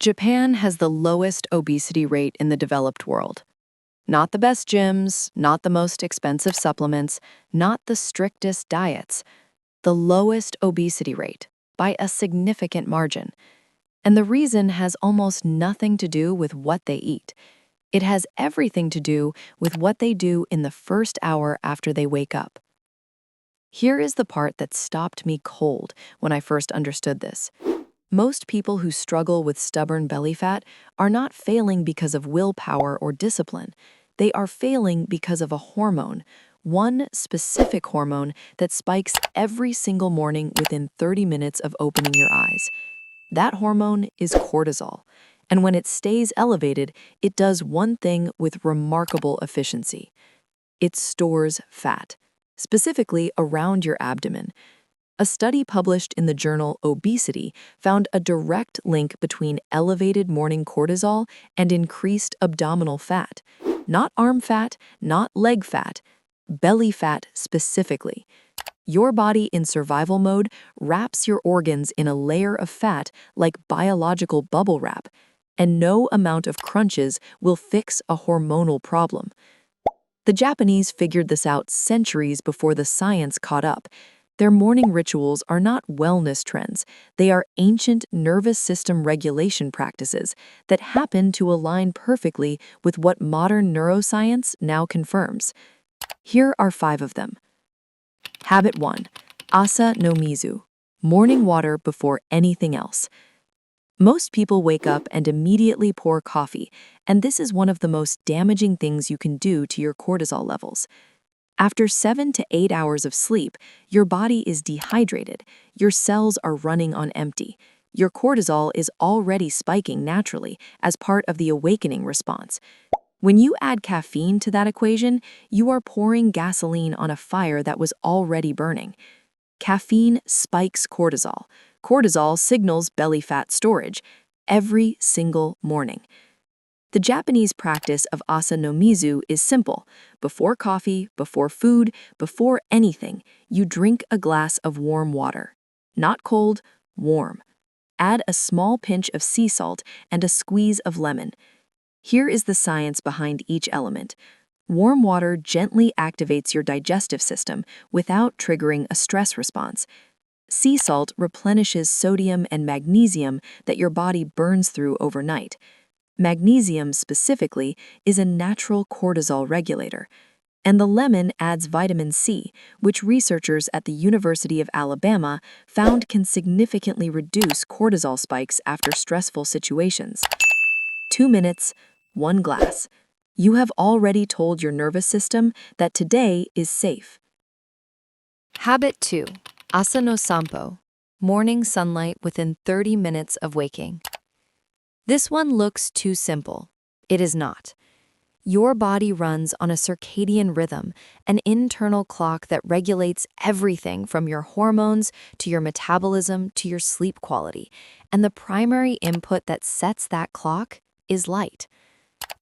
Japan has the lowest obesity rate in the developed world. Not the best gyms, not the most expensive supplements, not the strictest diets. The lowest obesity rate, by a significant margin. And the reason has almost nothing to do with what they eat. It has everything to do with what they do in the first hour after they wake up. Here is the part that stopped me cold when I first understood this. Most people who struggle with stubborn belly fat are not failing because of willpower or discipline. They are failing because of a hormone, one specific hormone that spikes every single morning within 30 minutes of opening your eyes. That hormone is cortisol, and when it stays elevated, it does one thing with remarkable efficiency. It stores fat, specifically around your abdomen. A study published in the journal Obesity found a direct link between elevated morning cortisol and increased abdominal fat. Not arm fat, not leg fat, belly fat specifically. Your body in survival mode wraps your organs in a layer of fat like biological bubble wrap, and no amount of crunches will fix a hormonal problem. The Japanese figured this out centuries before the science caught up. Their morning rituals are not wellness trends. They are ancient nervous system regulation practices that happen to align perfectly with what modern neuroscience now confirms. Here are 5 of them. Habit 1. Asa no Mizu. Morning water before anything else. Most people wake up and immediately pour coffee, and this is one of the most damaging things you can do to your cortisol levels. After 7 to 8 hours of sleep, your body is dehydrated, your cells are running on empty. Your cortisol is already spiking naturally as part of the awakening response. When you add caffeine to that equation, you are pouring gasoline on a fire that was already burning. Caffeine spikes cortisol. Cortisol signals belly fat storage every single morning. The Japanese practice of asa no mizu is simple. Before coffee, before food, before anything, you drink a glass of warm water. Not cold, warm. Add a small pinch of sea salt and a squeeze of lemon. Here is the science behind each element. Warm water gently activates your digestive system without triggering a stress response. Sea salt replenishes sodium and magnesium that your body burns through overnight. Magnesium specifically is a natural cortisol regulator. And the lemon adds vitamin C, which researchers at the University of Alabama found can significantly reduce cortisol spikes after stressful situations. 2 minutes, 1 glass. You have already told your nervous system that today is safe. Habit 2. Asa no Sanpo. Morning sunlight within 30 minutes of waking. This one looks too simple. It is not. Your body runs on a circadian rhythm, an internal clock that regulates everything from your hormones to your metabolism to your sleep quality. And the primary input that sets that clock is light.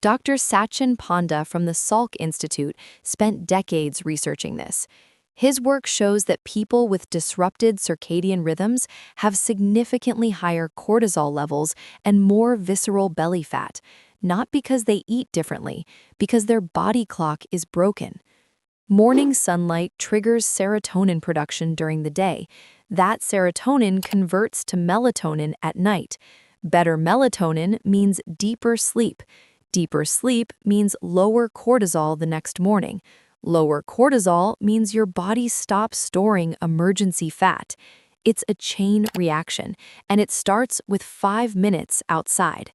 Dr. Satchin Panda from the Salk Institute spent decades researching this. His work shows that people with disrupted circadian rhythms have significantly higher cortisol levels and more visceral belly fat, not because they eat differently, because their body clock is broken. Morning sunlight triggers serotonin production during the day. That serotonin converts to melatonin at night. Better melatonin means deeper sleep. Deeper sleep means lower cortisol the next morning. Lower cortisol means your body stops storing emergency fat. It's a chain reaction, and it starts with 5 minutes outside.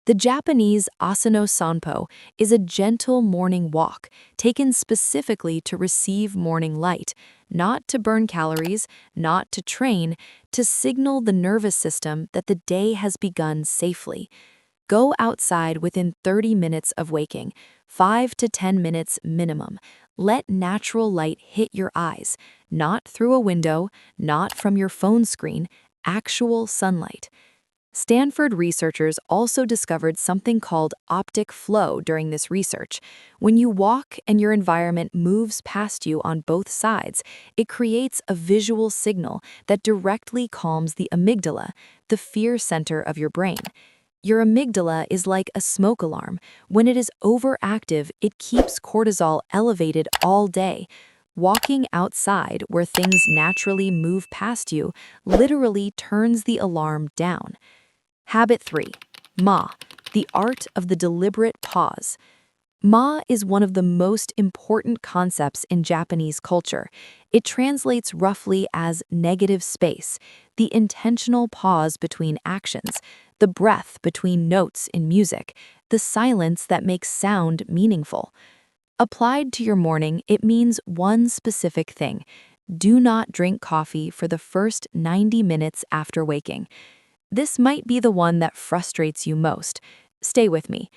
The Japanese asa no sanpo is a gentle morning walk taken specifically to receive morning light, not to burn calories, not to train, to signal the nervous system that the day has begun safely. Go outside within 30 minutes of waking, 5 to 10 minutes minimum. Let natural light hit your eyes, not through a window, not from your phone screen, actual sunlight. Stanford researchers also discovered something called optic flow during this research. When you walk and your environment moves past you on both sides, it creates a visual signal that directly calms the amygdala, the fear center of your brain. Your amygdala is like a smoke alarm. When it is overactive, it keeps cortisol elevated all day. Walking outside where things naturally move past you literally turns the alarm down. Habit 3. Ma, the art of the deliberate pause. Ma is one of the most important concepts in Japanese culture. It translates roughly as negative space, the intentional pause between actions, the breath between notes in music, the silence that makes sound meaningful. Applied to your morning, it means one specific thing. Do not drink coffee for the first 90 minutes after waking. This might be the one that frustrates you most. Stay with me.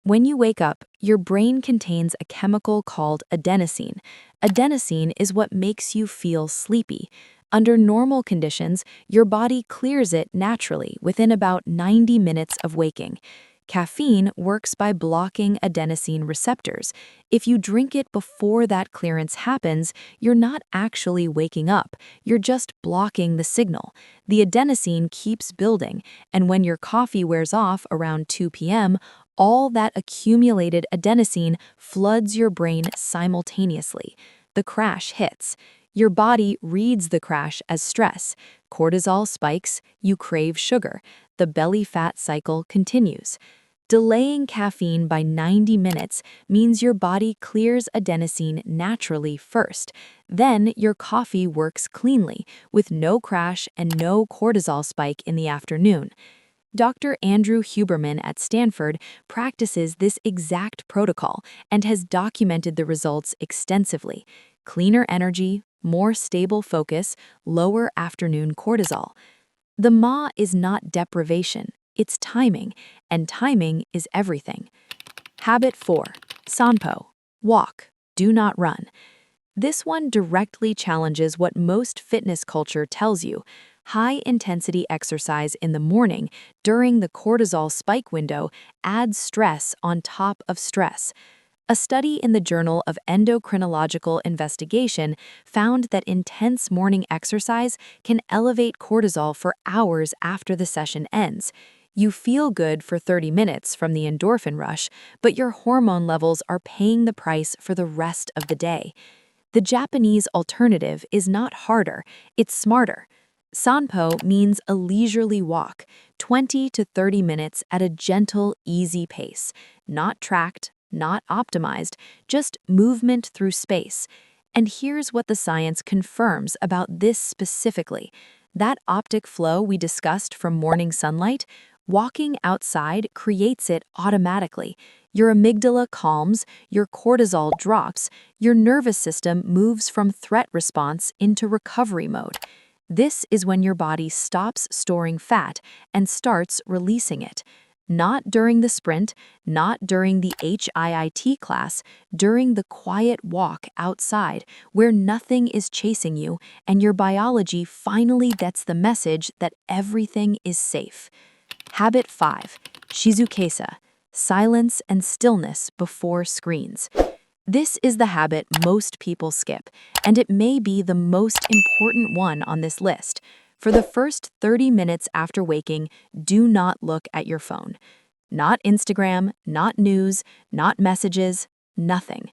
When you wake up, your brain contains a chemical called adenosine. Adenosine is what makes you feel sleepy. Under normal conditions, your body clears it naturally within about 90 minutes of waking. Caffeine works by blocking adenosine receptors. If you drink it before that clearance happens, you're not actually waking up, you're just blocking the signal. The adenosine keeps building, and when your coffee wears off around 2 p.m., all that accumulated adenosine floods your brain simultaneously. The crash hits. Your body reads the crash as stress. Cortisol spikes, you crave sugar. The belly fat cycle continues. Delaying caffeine by 90 minutes means your body clears adenosine naturally first. Then your coffee works cleanly, with no crash and no cortisol spike in the afternoon. Dr. Andrew Huberman at Stanford practices this exact protocol and has documented the results extensively. Cleaner energy, more stable focus, lower afternoon cortisol. The Ma is not deprivation, it's timing, and timing is everything. Habit 4. Sanpo. Walk, do not run. This one directly challenges what most fitness culture tells you. High-intensity exercise in the morning during the cortisol spike window adds stress on top of stress. A study in the Journal of Endocrinological Investigation found that intense morning exercise can elevate cortisol for hours after the session ends. You feel good for 30 minutes from the endorphin rush, but your hormone levels are paying the price for the rest of the day. The Japanese alternative is not harder, it's smarter. Sanpo means a leisurely walk, 20 to 30 minutes at a gentle, easy pace, not tracked, not optimized, just movement through space. And here's what the science confirms about this specifically. That optic flow we discussed from morning sunlight, walking outside creates it automatically. Your amygdala calms, your cortisol drops, your nervous system moves from threat response into recovery mode. This is when your body stops storing fat and starts releasing it. Not during the sprint, not during the HIIT class, during the quiet walk outside where nothing is chasing you and your biology finally gets the message that everything is safe. Habit 5. Shizukesa. Silence and stillness before screens. This is the habit most people skip, and it may be the most important one on this list. For the first 30 minutes after waking, do not look at your phone. Not Instagram, not news, not messages, nothing.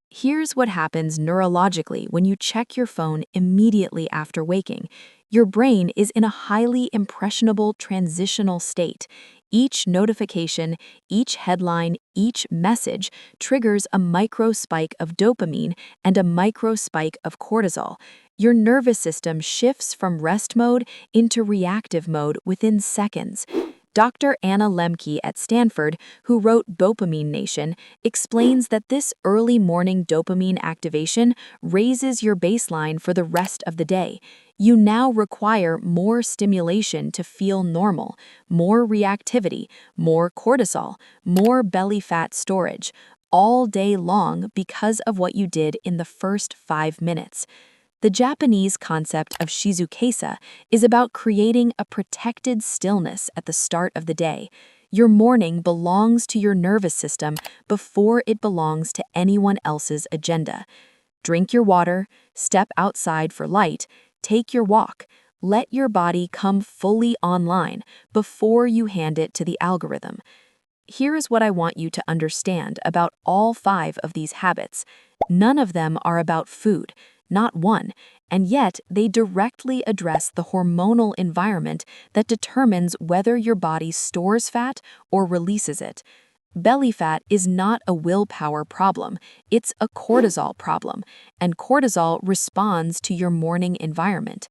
Here's what happens neurologically when you check your phone immediately after waking. Your brain is in a highly impressionable transitional state. Each notification, each headline, each message triggers a micro spike of dopamine and a micro spike of cortisol. Your nervous system shifts from rest mode into reactive mode within seconds. Dr. Anna Lemke at Stanford, who wrote Dopamine Nation, explains that this early morning dopamine activation raises your baseline for the rest of the day. You now require more stimulation to feel normal, more reactivity, more cortisol, more belly fat storage, all day long because of what you did in the first 5 minutes. The Japanese concept of shizukesa is about creating a protected stillness at the start of the day. Your morning belongs to your nervous system before it belongs to anyone else's agenda. Drink your water, step outside for light, take your walk. Let your body come fully online before you hand it to the algorithm. Here is what I want you to understand about all 5 of these habits. None of them are about food, not one, and yet they directly address the hormonal environment that determines whether your body stores fat or releases it. Belly fat is not a willpower problem, it's a cortisol problem, and cortisol responds to your morning environment.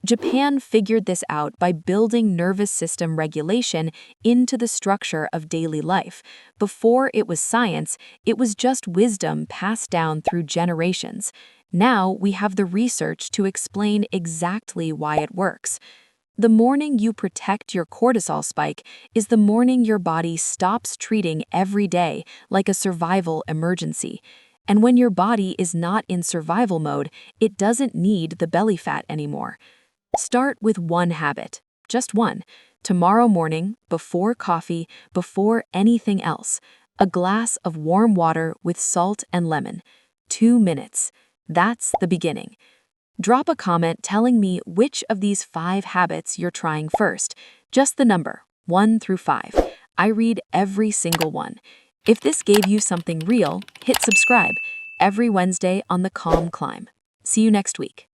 Japan figured this out by building nervous system regulation into the structure of daily life. Before it was science, it was just wisdom passed down through generations. Now we have the research to explain exactly why it works. The morning you protect your cortisol spike is the morning your body stops treating every day like a survival emergency. And when your body is not in survival mode, it doesn't need the belly fat anymore. Start with one habit, just one. Tomorrow morning, before coffee, before anything else, a glass of warm water with salt and lemon. 2 minutes. That's the beginning. Drop a comment telling me which of these 5 habits you're trying first. Just the number, 1 through 5. I read every single one. If this gave you something real, hit subscribe every Wednesday on The Calm Climb. See you next week.